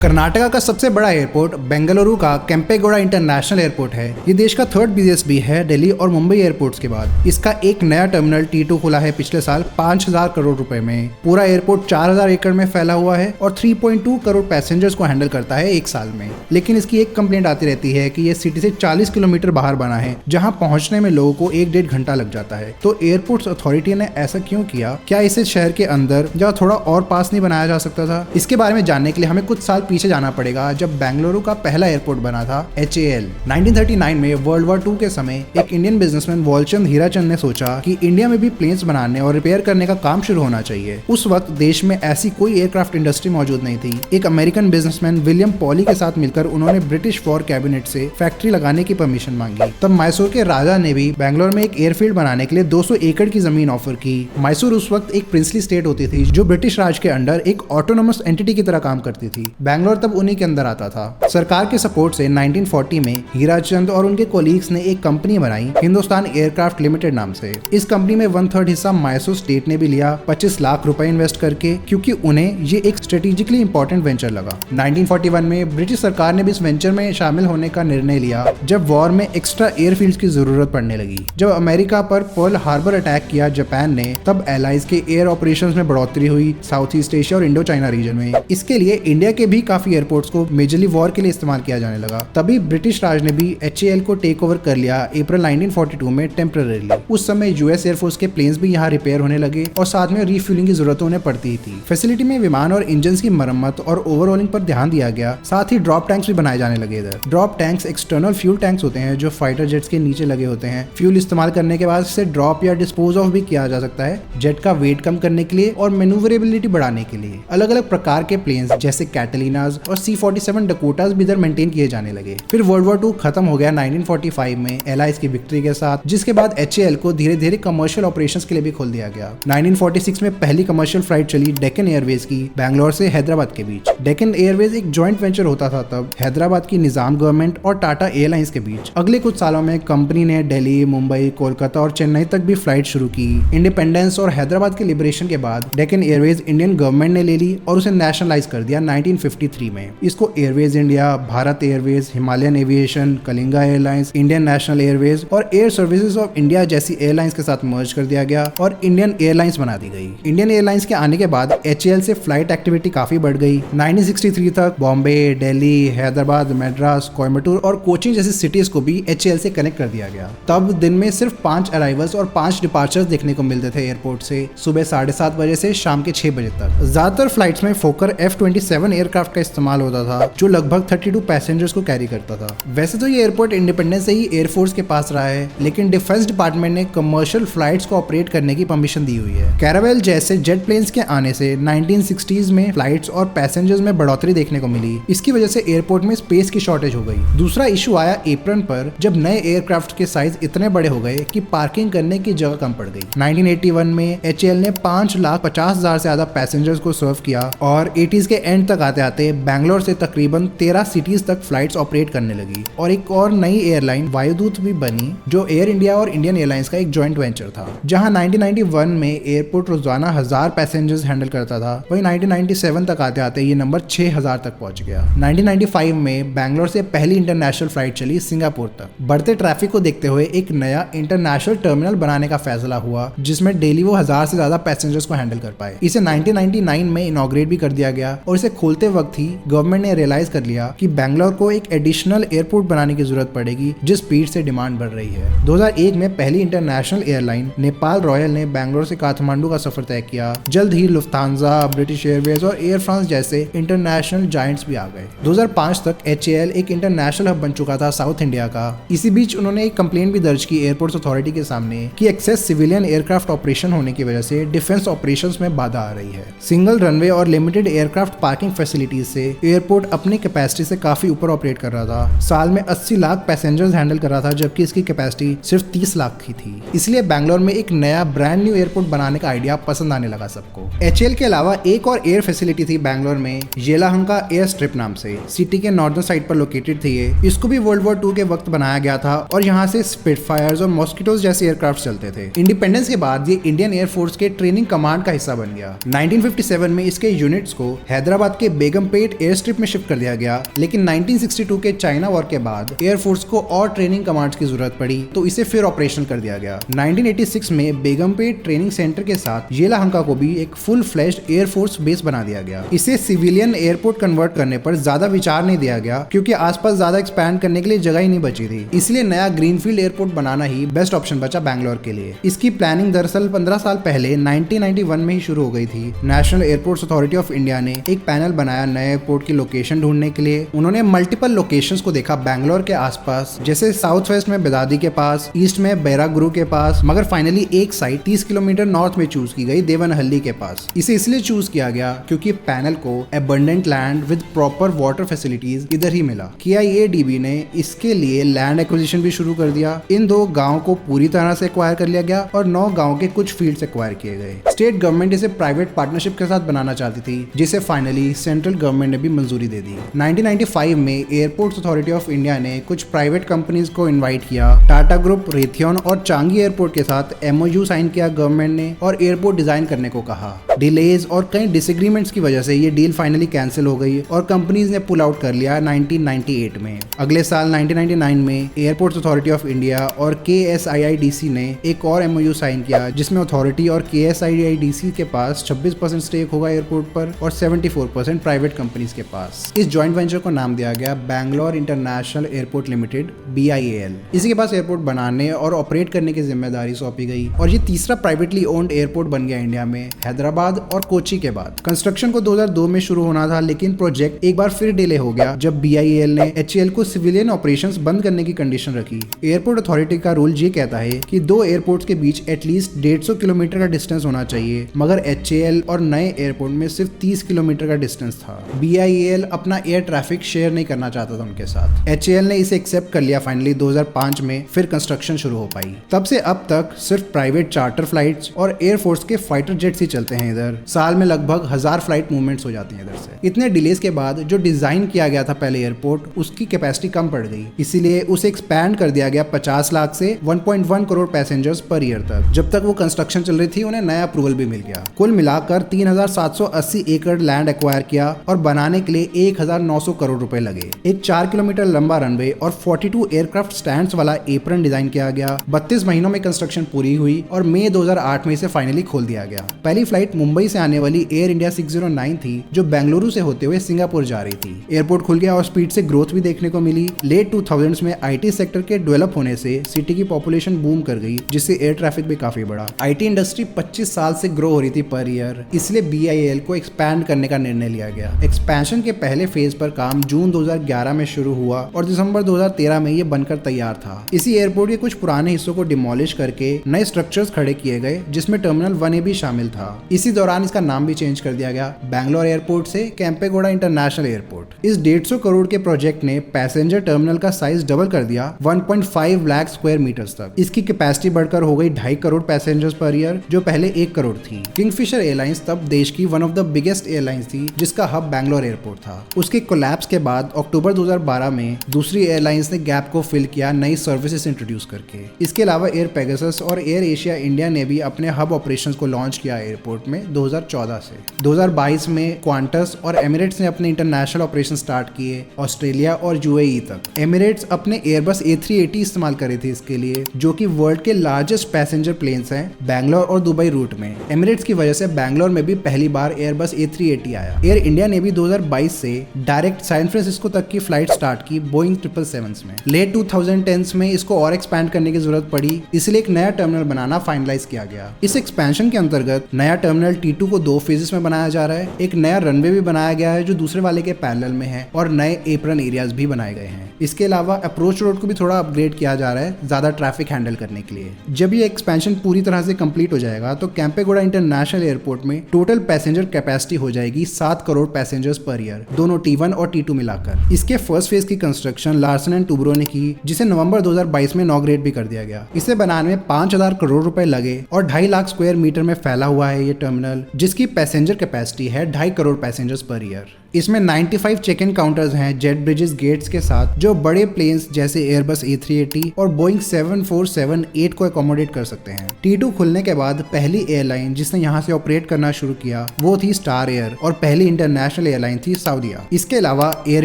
कर्नाटका का सबसे बड़ा एयरपोर्ट बेंगलुरु का केम्पेगौड़ा इंटरनेशनल एयरपोर्ट है। ये देश का थर्ड बिजिएस्ट भी है दिल्ली और मुंबई एयरपोर्ट्स के बाद। इसका एक नया टर्मिनल T2 खुला है पिछले साल 5,000 करोड़ रुपए में। पूरा एयरपोर्ट 4,000 एकड़ में फैला हुआ है और 3.2 करोड़ पैसेंजर्स को हैंडल करता है एक साल में। लेकिन इसकी एक कंप्लेंट आती रहती है कि ये सिटी से 40 किलोमीटर बाहर बना है, जहाँ पहुंचने में लोगों को 1-1.5 घंटा लग जाता है। तो एयरपोर्ट्स अथॉरिटी ने ऐसा क्यों किया? क्या इसे शहर के अंदर या थोड़ा और पास नहीं बनाया जा सकता था? इसके बारे में जानने के लिए हमें कुछ साल पीछे जाना पड़ेगा, जब बेंगलुरु का पहला एयरपोर्ट बना था HAL। 1939 में वर्ल्ड वॉर 2 के समय एक इंडियन बिजनेसमैन वॉलचंद हीराचंद ने सोचा कि इंडिया में भी प्लेन्स बनाने और रिपेयर करने का काम शुरू होना चाहिए। उस वक्त देश में ऐसी कोई एयरक्राफ्ट इंडस्ट्री मौजूद नहीं थी। एक अमेरिकन बिजनेसमैन विलियम पॉली के साथ मिलकर उन्होंने ब्रिटिश वॉर कैबिनेट से फैक्ट्री लगाने की परमिशन मांगी। तब मैसूर के राजा ने भी बेंगलोर में एक एयरफील्ड बनाने के लिए 200 एकड़ की जमीन ऑफर की। मैसूर उस वक्त एक प्रिंसली स्टेट होती थी जो ब्रिटिश राज के अंडर एक ऑटोनोमस एंटिटी की तरह काम करती थी। बेंगलोर तब उन्हीं के अंदर आता था। सरकार के सपोर्ट से 1940 में हीराचंद और उनके कोलीग्स ने एक कंपनी बनाई, हिंदुस्तान एयरक्राफ्ट लिमिटेड नाम से। इस कंपनी में 1/3 हिस्सा मैसूर स्टेट ने भी लिया 25 लाख रुपए इन्वेस्ट करके, क्योंकि उन्हें ये एक स्ट्रेटेजिकली इंपॉर्टेंट वेंचर लगा। 1941 में ब्रिटिश सरकार ने भी इस वेंचर में शामिल होने का निर्णय लिया जब वॉर में एक्स्ट्रा एयरफील्ड्स की जरूरत पड़ने लगी। जब अमेरिका पर पर्ल हार्बर अटैक किया जापान ने, तब एलाइज के एयर ऑपरेशंस में बढ़ोतरी हुई साउथ ईस्ट एशिया और इंडो चाइना रीजन में। इसके लिए इंडिया के भी काफी एयरपोर्ट्स को मेजरली वॉर के लिए इस्तेमाल किया जाने लगा। तभी ब्रिटिश राज ने भी HAL को टेक ओवर कर लिया अप्रैल 1942 में टेम्पररीली। उस समय US एयरफोर्स के प्लेन्स भी यहाँ रिपेयर होने लगे और साथ में रीफ्यूलिंग की जरूरत उन्हें पड़ती थी। फैसिलिटी में विमान और इंजन की मरम्मत और ओवरऑलिंग पर ध्यान दिया गया। साथ ही ड्रॉप टैंक्स भी बनाए जाने लगे इधर। Drop tanks external fuel tanks होते हैं जो फाइटर जेट्स के नीचे लगे होते हैं। फ्यूल इस्तेमाल करने के बाद इसे ड्रॉप या डिस्पोज ऑफ भी किया जा सकता है, जेट का वेट कम करने के लिए और मैन्यूवरेबिलिटी बढ़ाने के लिए। अलग अलग प्रकार के प्लेन्स जैसे कैटलिनाज और C-47 डकोटास भी इधर मेंटेन किए जाने लगे। फिर वर्ल्ड वॉर 2 खत्म हो गया 1945 में एलाइज की विक्ट्री के साथ, जिसके बाद HAL को धीरे धीरे कमर्शियल ऑपरेशंस के लिए भी खोल दिया गया। 1946 में पहली कमर्शियल फ्लाइट चली डेक्कन एयरवेज की बैंगलोर से हैदराबाद के बीच। डेक्कन एयरवेज एक जॉइंट वेंचर होता था तब हैदराबाद की निजाम गवर्नमेंट और टाटा एयरलाइंस के बीच। अगले कुछ सालों में कंपनी ने दिल्ली, मुंबई, कोलकाता और चेन्नई तक भी फ्लाइट शुरू की। इंडिपेंडेंस और हैदराबाद के लिबरेशन के बाद डेक्कन एयरवेज इंडियन गवर्नमेंट ने ले ली और उसे नेशनलाइज कर दिया 1953 में। इसको Airways India, Bharat Airways, Himalayan aviation, Kalinga airlines, Indian national Airways और एयर सर्विसेज ऑफ इंडिया जैसी एयरलाइंस के साथ मर्ज कर दिया गया और इंडियन एयरलाइंस बना दी गई। इंडियन एयरलाइंस के आने के बाद HAL से फ्लाइट एक्टिविटी काफी बढ़ गई। 1963 तक बॉम्बे, दिल्ली, हैदराबाद, मद्रास, कोयम्बटूर और कोचीन जैसी सिटीज को भी HAL से कनेक्ट कर दिया गया। तब दिन में सिर्फ 5 अराइवल्स और 5 डिपार्चर्स देखने को मिलते थे एयरपोर्ट से, सुबह 7:30 बजे से शाम के 6 बजे तक। ज्यादातर फ्लाइट्स में फोकर F-27 एयरक्राफ्ट का इस्तेमाल होता था, जो लगभग 32 पैसेंजर्स को कैरी करता था। वैसे तो ये एयरपोर्ट इंडिपेंडेंस से ही एयरफोर्स के पास रहा है, लेकिन डिफेंस डिपार्टमेंट ने कमर्शियल फ्लाइट्स को ऑपरेट करने की परमिशन दी हुई है। कैरावेल जैसे जेट प्लेन्स के आने से 1960s में फ्लाइट्स और पैसेंजर्स में बढ़ोतरी देखने को मिली। इसकी वजह से एयरपोर्ट में स्पेस की शॉर्टेज हो गई। दूसरा इशू आया एप्रन पर, जब नए एयरक्राफ्ट के साइज इतने बड़े हो गए कि पार्किंग करने की जगह कम पड़ गई। 1981 में HAL ने 5,50,000 से ज्यादा पैसेंजर्स को सर्व किया और 80s के एंड तक आते आते बैंगलोर से तकरीबन 13 सिटीज तक फ्लाइट्स ऑपरेट करने लगी। और एक और नई एयरलाइन वायुदूत भी बनी, जो एयर इंडिया और इंडियन एयरलाइंस का एक जॉइंट वेंचर था, जहां 1991 में एयरपोर्ट रोजाना 1000 पैसेंजर्स हैंडल करता था। वहीं 1997 तक आते आते ये नंबर 6000 तक पहुंच गया। 1995 में बैंगलोर से पहली इंटरनेशनल फ्लाइट चली सिंगापुर तक। बढ़ते ट्रैफिक को देखते हुए एक नया इंटरनेशनल टर्मिनल बनाने का फैसला हुआ, जिसमें डेली वो 1000 से ज्यादा पैसेंजर्स को हैंडल कर पाए। इसे 1999 में इनॉग्रेट भी कर दिया गया और इसे खोलते वक्त ही गवर्नमेंट ने रियलाइज कर लिया कि बैंगलोर को एक एडिशनल एयरपोर्ट बनाने की जरूरत पड़ेगी, जिस स्पीड से डिमांड बढ़ रही है। 2001 में पहली इंटरनेशनल एयरलाइन नेपाल रॉयल ने बैंगलोर से काठमांडू का सफर तय किया। जल्द ही लुफ्तांजा, ब्रिटिश एयरवेज और एयर फ्रांस जैसे इंटरनेशनल जायंट्स भी आ गए। 2005 तक HAL एक इंटरनेशनल हब बन चुका था साउथ इंडिया का। इसी बीच उन्होंने एक कंप्लेंट भी दर्ज की एयरपोर्ट्स अथॉरिटी के सामने कि एक्सेस सिविलियन एयरक्राफ्ट ऑपरेशन होने की वजह से डिफेंस ऑपरेशंस में बाधा आ रही है। सिंगल रनवे और लिमिटेड एयरक्राफ्ट पार्किंग फैसिलिटीज से एयरपोर्ट अपनी कैपेसिटी से काफी ऊपर ऑपरेट कर रहा था। साल में 80 लाख पैसेंजर्स हैंडल कर रहा था, जबकि इसकी कैपेसिटी सिर्फ 30 लाख की थी। इसलिए बैंगलोर में एक नया ब्रांड न्यू एयरपोर्ट बनाने का आइडिया पसंद आने लगा सबको। HAL के अलावा एक और एयर फैसिलिटी थी बैंगलोर में, येलाहंका एयर स्ट्रिप नाम से। सिटी के नॉर्दर्न साइड पर लोकेटेड थी ये। इसको भी वर्ल्ड वॉर 2 के वक्त बनाया गया था और यहाँ से स्पिटफायर्स और मॉस्किटोज जैसे एयरक्राफ्ट चलते थे। इंडिपेंडेंस के बाद ये इंडियन एयरफोर्स के ट्रेनिंग कमांड का हिस्सा बन गया। 1957 में इसके यूनिट्स को हैदराबाद के बेगम बेगमपेट एयर स्ट्रिप में शिफ्ट कर दिया गया, लेकिन 1962 के चाइना वॉर के बाद एयरफोर्स को और ट्रेनिंग कमांड्स की जरूरत पड़ी तो इसे फिर ऑपरेशनल कर दिया गया। 1986 में बेगमपेट ट्रेनिंग सेंटर के साथ येलाहंका को भी एक फुल फ्लैश्ड एयरफोर्स बेस बना दिया गया। इसे सिविलियन एयरपोर्ट कन्वर्ट करने पर ज्यादा विचार नहीं दिया गया क्योंकि आसपास ज्यादा एक्सपैंड करने के लिए जगह ही नहीं बची थी, इसलिए नया ग्रीनफील्ड एयरपोर्ट बनाना ही बेस्ट ऑप्शन बचा बैंगलोर के लिए। इसकी प्लानिंग दरअसल 15 साल पहले 1991 में ही शुरू हो गई थी। National airports authority of India ने एक पैनल बनाया नए एयरपोर्ट की लोकेशन ढूंढने के लिए। उन्होंने मल्टीपल लोकेशंस को देखा बैंगलोर के आसपास, जैसे साउथ वेस्ट में बेदादी के पास, ईस्ट में बैरागुरु के पास, मगर फाइनली एक साइट 30 किलोमीटर नॉर्थ में चूज की गई, देवनहल्ली के पास। इसे इसलिए चूज किया गया क्योंकि पैनल को abundant land with proper water facilities इधर ही मिला। KIADB ने इसके लिए लैंड एक्विजिशन भी शुरू कर दिया। इन 2 गांव को पूरी तरह से एक्वायर कर लिया गया और 9 गांव के कुछ फील्ड्स एक्वायर किए गए। स्टेट गवर्नमेंट इसे प्राइवेट पार्टनरशिप के साथ बनाना चाहती थी, जिसे फाइनली सेंट्रल गवर्नमेंट ने भी मंजूरी दे दी। 1995 में एयरपोर्ट्स अथॉरिटी ऑफ इंडिया ने कुछ प्राइवेट कंपनीज को इनवाइट किया। टाटा ग्रुप, रेथियन और चांगी एयरपोर्ट के साथ MOU साइन किया गवर्नमेंट ने और एयरपोर्ट डिजाइन करने को कहा। डिलेज और कई डिसएग्रीमेंट्स की वजह से ये डील फाइनली कैंसिल हो गई और कंपनीज ने पुल आउट कर लिया 1998 में। अगले साल 1999 में एयरपोर्ट्स अथॉरिटी ऑफ इंडिया और KSIIDC ने एक और MOU साइन किया, जिसमें अथॉरिटी और KSIIDC के पास 26% स्टेक होगा एयरपोर्ट पर और 74% प्राइवेट कंपनीज के पास। इस जॉइंट वेंचर को नाम दिया गया Bangalore international airport limited, BIAL। इसी के पास एयरपोर्ट बनाने और ऑपरेट करने की जिम्मेदारी सौंपी गई और ये तीसरा प्राइवेटली ओन्ड एयरपोर्ट बन गया इंडिया में, हैदराबाद और कोची के बाद। कंस्ट्रक्शन को 2002 में शुरू होना था, लेकिन प्रोजेक्ट एक बार फिर डिले हो गया जब BIAL ने HAL को सिविलियन ऑपरेशंस बंद करने की कंडीशन रखी। एयरपोर्ट अथॉरिटी का रूल ये कहता है कि 2 एयरपोर्ट्स के बीच एटलीस्ट 150 किलोमीटर का डिस्टेंस होना चाहिए, मगर HAL और नए एयरपोर्ट में सिर्फ 30 किलोमीटर का डिस्टेंस था। BIAL अपना एयर ट्रैफिक शेयर नहीं करना चाहता था उनके साथ। HAL ने इसे एक्सेप्ट कर लिया फाइनली 2005 में, फिर कंस्ट्रक्शन शुरू हो पाई। तब से अब तक सिर्फ प्राइवेट चार्टर फ्लाइट्स और एयरफोर्स के फाइटर जेट्स ही चलते हैं इधर। साल में लगभग 1000 फ्लाइट मूवमेंट्स हो जाती हैं इधर से। इतने डिलेज के बाद जो डिजाइन किया गया था पहले एयरपोर्ट, उसकी कैपेसिटी कम पड़ गई, इसीलिए उसे एक्सपैंड कर दिया गया 50 लाख से 1.1 करोड़ पैसेंजर्स पर ईयर तक। जब तक वो कंस्ट्रक्शन चल रही थी उन्हें नया अप्रूवल भी मिल गया। कुल मिलाकर 3780 एकड़ लैंड एक्वायर किया और बनाने के लिए 1900 करोड़ रुपए लगे। एक 4 किलोमीटर लंबा रनवे और 42 एयरक्राफ्ट स्टैंड्स वाला एप्रन डिजाइन किया गया। 32 महीनों में कंस्ट्रक्शन पूरी हुई और मई 2008 में इसे फाइनली खोल दिया गया। पहली फ्लाइट मुंबई से आने वाली एयर इंडिया 609 थी, जो बेंगलुरु से होते हुए सिंगापुर जा रही थी। एयरपोर्ट खुल गया और स्पीड से ग्रोथ भी देखने को मिली। लेट 2000s में IT सेक्टर के डेवलप होने से सिटी की पॉपुलेशन बूम कर गई, जिससे एयर ट्रैफिक भी काफी बढ़ा। IT इंडस्ट्री 25 साल से ग्रो हो रही थी पर ईयर, इसलिए BIAL को एक्सपैंड करने का निर्णय लिया गया। एक्सपेंशन के पहले फेज पर काम जून 2011 में शुरू हुआ और दिसंबर 2013 में ये बनकर तैयार था। इसी एयरपोर्ट के कुछ पुराने हिस्सों को डिमोलिश करके नए स्ट्रक्चर्स खड़े किए गए, जिसमें टर्मिनल 1A भी शामिल था। इसी दौरान इसका नाम भी चेंज कर दिया गया बैंगलोर एयरपोर्ट से केम्पेगौड़ा इंटरनेशनल एयरपोर्ट। इस 150 करोड़ के प्रोजेक्ट ने पैसेंजर टर्मिनल का साइज डबल कर दिया 1.5 लाख स्क्वायर मीटर्स तक। इसकी कैपेसिटी बढ़कर हो गई 2.5 करोड़ पैसेंजर्स पर ईयर, जो पहले 1 करोड़ थी। किंगफिशर एयरलाइंस तब देश की one of the biggest airlines थी, जिसका हब बैंगलोर एयरपोर्ट था। उसके कोलैप्स के बाद अक्टूबर 2012 में दूसरी एयरलाइंस ने गैप को फिल किया नई सर्विसेज इंट्रोड्यूस करके। इसके अलावा एयर पेगासस और एयर एशिया इंडिया ने भी अपने हब ऑपरेशंस को लॉन्च किया एयरपोर्ट में 2014 से। 2022 में क्वांटस और एमिरेट्स ने अपने इंटरनेशनल ऑपरेशन स्टार्ट किए ऑस्ट्रेलिया और UAE तक। एमिरेट्स अपने एयरबस A380 इस्तेमाल कर रही थी इसके लिए, जो कि वर्ल्ड के लार्जेस्ट पैसेंजर प्लेन्स हैं बैंगलोर और दुबई रूट में। एमिरेट्स की वजह से बैंगलोर में भी पहली बार एयरबस A380 आया। एयर इंडिया ने भी 2022 से डायरेक्ट सैन फ्रांसिस्को तक की फ्लाइट स्टार्ट की बोइंग 777 में। लेट 2010s में इसको और एक्सपैंड करने की जरूरत पड़ी, इसलिए एक नया टर्मिनल बनाना फाइनलाइज किया गया। इस एक्सपेंशन के अंतर्गत नया टर्मिनल T2 को 2 फेजेस में बनाया जा रहा है। एक नया रनवे भी बनाया गया है जो दूसरे वाले के पैरेलल में है और नए एप्रन एरियाज भी बनाए गए हैं। इसके अलावा अप्रोच रोड को भी थोड़ा अपग्रेड किया जा रहा है ज्यादा ट्रैफिक हैंडल करने के लिए। जब ये एक्सपेंशन पूरी तरह से कंप्लीट हो जाएगा तो केम्पेगौड़ा इंटरनेशनल एयरपोर्ट में टोटल पैसेंजर कैपेसिटी हो जाएगी 7 करोड़ पैसेंजर्स पर ईयर, दोनों T1 और T2 मिलाकर। इसके फर्स्ट फेज की कंस्ट्रक्शन लार्सन एंड टुब्रो ने की, जिसे नवंबर 2022 में इनॉग्रेट भी कर दिया गया। इसे बनाने में 5000 करोड़ रुपए लगे और 2.5 लाख स्क्वायर मीटर में फैला हुआ है ये टर्मिनल, जिसकी पैसेंजर कैपेसिटी है 2.5 करोड़ पैसेंजर्स पर ईयर। इसमें 95 चेक इन काउंटर्स हैं जेट ब्रिजेस गेट्स के साथ, जो बड़े प्लेन्स जैसे एयरबस A380 और बोइंग 7478 को अकोमोडेट कर सकते हैं। T2 खुलने के बाद पहली एयरलाइन जिसने यहाँ से ऑपरेट करना शुरू किया वो थी स्टार एयर और पहली इंटरनेशनल एयरलाइन थी साउदिया। इसके अलावा एयर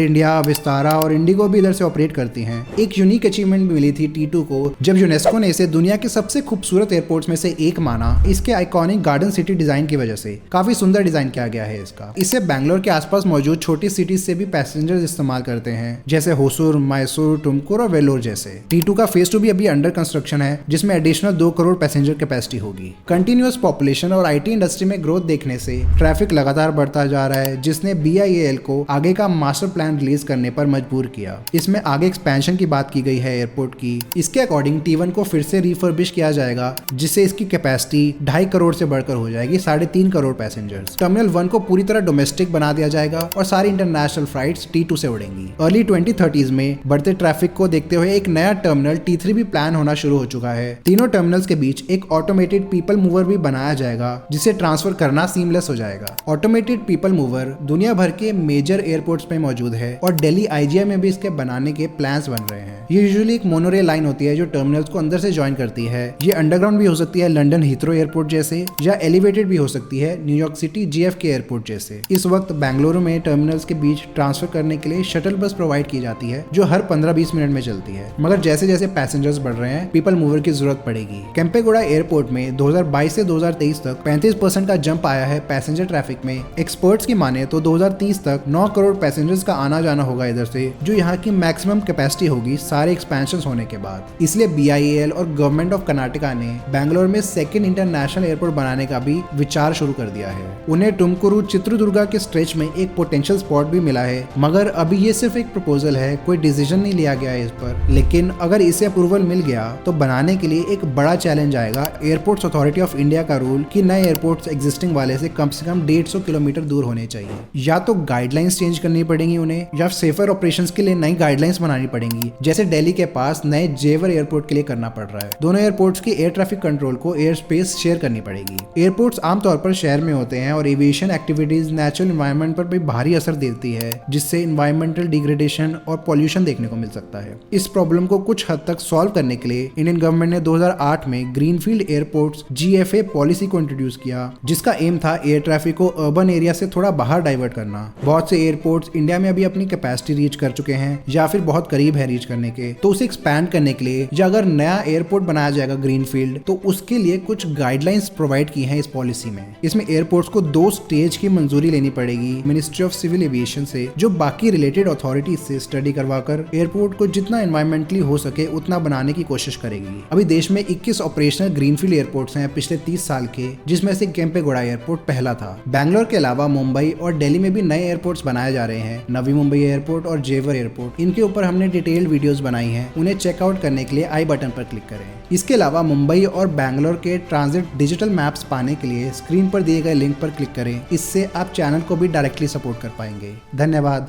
इंडिया, विस्तारा और इंडिगो भी इधर से ऑपरेट करती हैं। एक यूनिक अचीवमेंट भी मिली थी T2 को जब यूनेस्को ने इसे दुनिया के सबसे खूबसूरत एयरपोर्ट्स में से एक माना। इसके आइकॉनिक गार्डन सिटी डिजाइन की वजह से काफी सुंदर डिजाइन किया गया है इसका। इसे बैंगलोर के आसपास मौजूद छोटी सिटीज से भी पैसेंजर्स इस्तेमाल करते हैं, जैसे होसूर, मैसूर, टुमकुर और वेलोर जैसे। T2 का फेज 2 भी अभी अंडर कंस्ट्रक्शन है, जिसमें एडिशनल 2 करोड़ पैसेंजर कैपेसिटी होगी। कंटिन्यूअस पॉपुलेशन और IT इंडस्ट्री में ग्रोथ देखने से ट्रैफिक लगातार बढ़ता जा रहा है, जिसने BIAL को आगे का मास्टर प्लान रिलीज करने पर मजबूर किया। इसमें आगे एक्सपेंशन की बात की गई है एयरपोर्ट की। इसके अकॉर्डिंग T1 को फिर से रिफर्बिश किया जाएगा, जिससे इसकी कैपेसिटी 2.5 करोड़ से बढ़कर हो जाएगी 3.5 करोड़ पैसेंजर्स। टर्मिनल 1 को पूरी तरह डोमेस्टिक बना दिया जाएगा और सारी इंटरनेशनल फ्लाइट्स T2 से उड़ेंगी। अर्ली 2030s में बढ़ते ट्रैफिक को देखते हुए एक नया टर्मिनल T3 भी प्लान होना शुरू हो चुका है। तीनों टर्मिनल्स के बीच एक ऑटोमेटेड पीपल मूवर भी बनाया जाएगा, जिसे ट्रांसफर करना सीमलेस हो जाएगा। ऑटोमेटेड पीपल मूवर दुनिया भर के मेजर एयरपोर्ट्स में मौजूद है और दिल्ली IGI में भी इसके बनाने के प्लान्स बन रहे हैं। ये यूजुअली एक मोनोरेल लाइन होती है जो टर्मिनल्स को अंदर से ज्वाइन करती है। ये अंडरग्राउंड भी हो सकती है लंदन हीथ्रो एयरपोर्ट जैसे, या एलिवेटेड भी हो सकती है न्यूयॉर्क सिटी JFK एयरपोर्ट जैसे। इस वक्त बेंगलुरु में टर्मिनल्स के बीच ट्रांसफर करने के लिए शटल बस प्रोवाइड की जाती है, जो हर 15-20 मिनट में चलती है। मगर जैसे जैसे पैसेंजर्स बढ़ रहे हैं, पीपल मूवर की जरूरत पड़ेगी। केम्पेगौड़ा एयरपोर्ट में 2022 से 2023 तक 35% का जंप आया है पैसेंजर ट्रैफिक में। एक्सपर्ट्स की माने तो 2030 तक 9 करोड़ पैसेंजर्स का आना जाना होगा इधर से, जो यहाँ की मैक्सिमम कैपेसिटी होगी सारे एक्सपेंशन होने के बाद। इसलिए BIAL और गवर्नमेंट ऑफ कर्नाटका ने बैंगलोर में सेकंड इंटरनेशनल एयरपोर्ट बनाने का भी विचार शुरू कर दिया है। उन्हें टुमकुरू चित्रदुर्गा के स्ट्रेच में एक पोटेंशियल स्पॉट भी मिला है, मगर अभी ये सिर्फ एक प्रपोजल है, कोई डिसीजन नहीं लिया गया है इस पर। लेकिन अगर इसे अप्रूवल मिल गया तो बनाने के लिए एक बड़ा चैलेंज आएगा एयरपोर्ट्स अथॉरिटी ऑफ इंडिया का रूल कि नए एयरपोर्ट्स एग्जिस्टिंग वाले से कम 150 किलोमीटर दूर होने चाहिए। या तो गाइडलाइंस चेंज करनी पड़ेंगी उन्हें, या सेफर ऑपरेशंस के लिए नई गाइडलाइंस बनानी पड़ेंगी, जैसे दिल्ली के पास नए जेवर एयरपोर्ट के लिए करना पड़ रहा है। दोनों एयरपोर्ट्स की एयर ट्रैफिक कंट्रोल को एयर स्पेस शेयर करनी पड़ेगी। एयरपोर्ट्स आमतौर पर शहर में होते हैं और एविएशन एक्टिविटीज नेचुरल एनवायरनमेंट पर भी भारी असर देती है, जिससे एनवायरमेंटल डिग्रेडेशन और पॉल्यूशन देखने को मिल सकता है। इस प्रॉब्लम को कुछ हद तक सॉल्व करने के लिए इंडियन गवर्नमेंट ने 2008 में ग्रीनफील्ड एयरपोर्ट्स GFA पॉलिसी को इंट्रोड्यूस किया, जिसका एम था एयर ट्रैफिक को अर्बन एरिया से थोड़ा बाहर डाइवर्ट करना। बहुत से एयरपोर्ट्स इंडिया में अभी अपनी कैपेसिटी रीच कर चुके हैं या फिर बहुत करीब है रीच करने के, तो उसे एक्सपैंड करने के लिए या अगर नया एयरपोर्ट बनाया जाएगा ग्रीनफील्ड, तो उसके लिए कुछ गाइडलाइंस प्रोवाइड की हैं इस पॉलिसी में। इसमें एयरपोर्ट्स को 2 स्टेज की मंजूरी लेनी पड़ेगी मिनिस्ट्री ऑफ सिविल एविएशन से, जो बाकी रिलेटेड अथॉरिटीज से स्टडी करवाकर एयरपोर्ट को जितना एनवायरमेंटली हो सके उतना बनाने की कोशिश करेगी। अभी देश में 21 ऑपरेशनल ग्रीनफील्ड एयरपोर्ट्स हैं पिछले 30 साल के, जिसमें से केम्पेगौड़ा एयरपोर्ट पहला था। बैंगलोर के अलावा मुंबई और दिल्ली में भी नए एयरपोर्ट्स बनाए जा रहे हैं, नवी मुंबई एयरपोर्ट और जेवर एयरपोर्ट। इनके ऊपर हमने डिटेल्ड वीडियोस बनाई हैं, उन्हें चेकआउट करने के लिए आई बटन पर क्लिक करें। इसके अलावा मुंबई और बैंगलोर के ट्रांजिट डिजिटल मैप्स पाने के लिए स्क्रीन पर दिए गए लिंक पर क्लिक करें। इससे आप चैनल को भी डायरेक्टली सपोर्ट कर पाएंगे। धन्यवाद।